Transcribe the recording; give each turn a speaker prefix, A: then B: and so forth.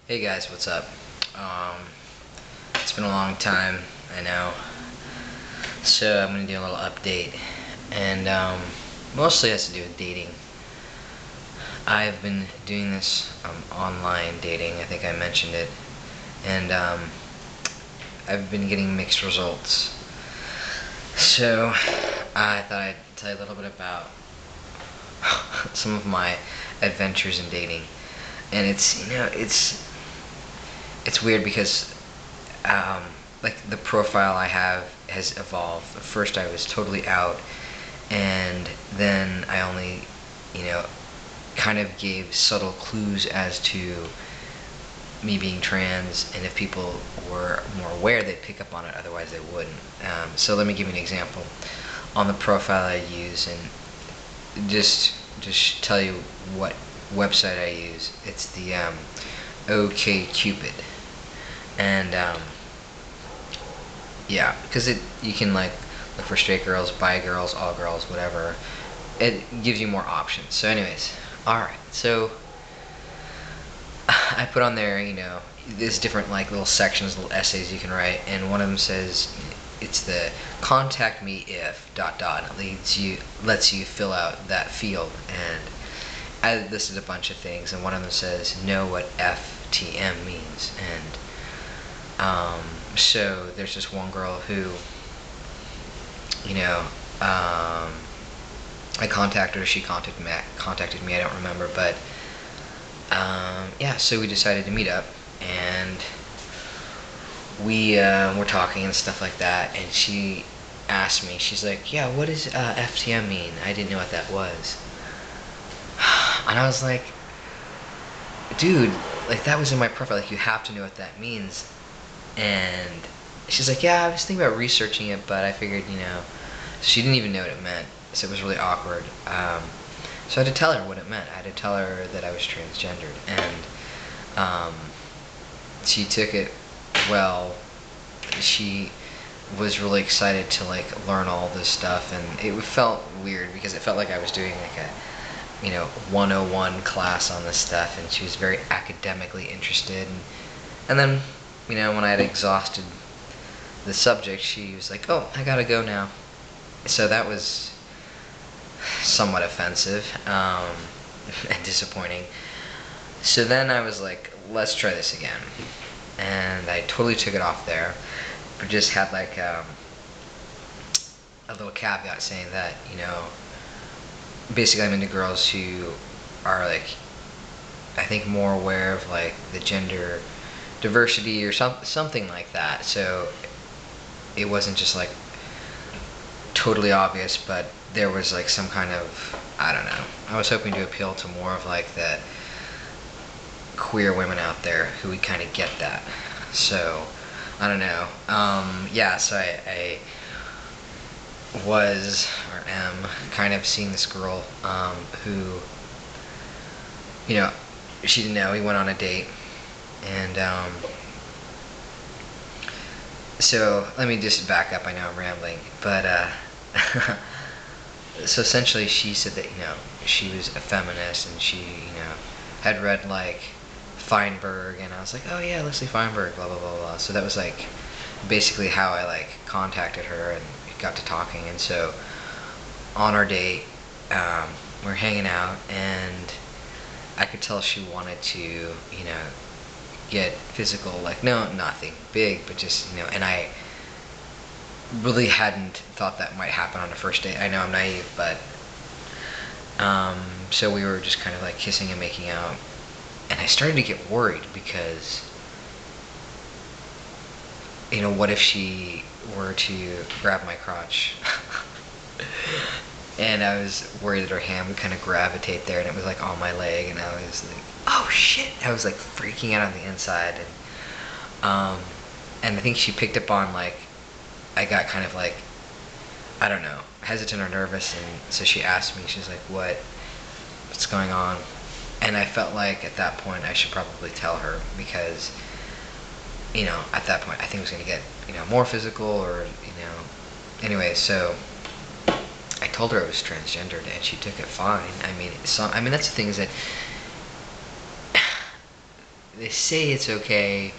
A: Hey guys, what's up? It's been a long time, I know. So I'm gonna do a little update, and mostly has to do with dating. I've been doing this online dating. I think I mentioned it, and I've been getting mixed results. So I thought I'd tell you a little bit about some of my adventures in dating, and it's weird because like the profile I have has evolved. First I was totally out, and then I only, you know, kind of gave subtle clues as to me being trans, and if people were more aware they'd pick up on it, otherwise they wouldn't. So let me give you an example. On the profile I use, and just tell you what website I use. It's the OkCupid, and yeah, because you can like look for straight girls, bi girls, all girls, whatever. It gives you more options. So anyways, alright, so I put on there, there's different like little sections, little essays you can write, and one of them says it's the contact me if ... It lets you fill out that field, and I listed a bunch of things, and one of them says know what FTM means, and so there's this one girl who, I contacted her, she contacted me, I don't remember, but yeah, so we decided to meet up, and we were talking and stuff like that, and she asked me, she's like, yeah, what does FTM mean? I didn't know what that was. And I was like, dude, like that was in my profile, like you have to know what that means. And she's like, yeah, I was thinking about researching it, but I figured, she didn't even know what it meant, so it was really awkward. So I had to tell her what it meant. I had to tell her that I was transgendered, and she took it well. She was really excited to like learn all this stuff, and it felt weird because it felt like I was doing like a 101 class on this stuff, and she was very academically interested, and then when I had exhausted the subject, she was like, oh, I gotta go now. So that was somewhat offensive and disappointing. So then I was like, let's try this again, and I totally took it off there, but just had like a little caveat saying that basically I'm into girls who are like, I think, more aware of like the gender diversity or something like that. So it wasn't just like totally obvious, but there was like some kind of, I don't know. I was hoping to appeal to more of like the queer women out there who would kind of get that. So I don't know. Yeah, so I was, or am, kind of seeing this girl who, she didn't know. We went on a date, and so let me just back up. I know I'm rambling, but so essentially she said that she was a feminist, and she had read like Feinberg, and I was like, oh yeah, Leslie Feinberg, blah blah blah blah. So that was like basically how I like contacted her and got to talking. And so on our date, we're hanging out, and I could tell she wanted to get physical, like, no, nothing big, but just and I really hadn't thought that might happen on a first date. I know I'm naive, but so we were just kind of like kissing and making out, and I started to get worried because what if she were to grab my crotch? And I was worried that her hand would kind of gravitate there, and it was like on my leg, and I was like, oh shit. I was like freaking out on the inside, and I think she picked up on like I got kind of like, I don't know, hesitant or nervous, and so she asked me, she's like, what's going on? And I felt like at that point I should probably tell her, because at that point I think it was going to get more physical, or anyway. So I told her I was transgendered, and she took it fine. I mean, that's the thing, is that they say it's okay,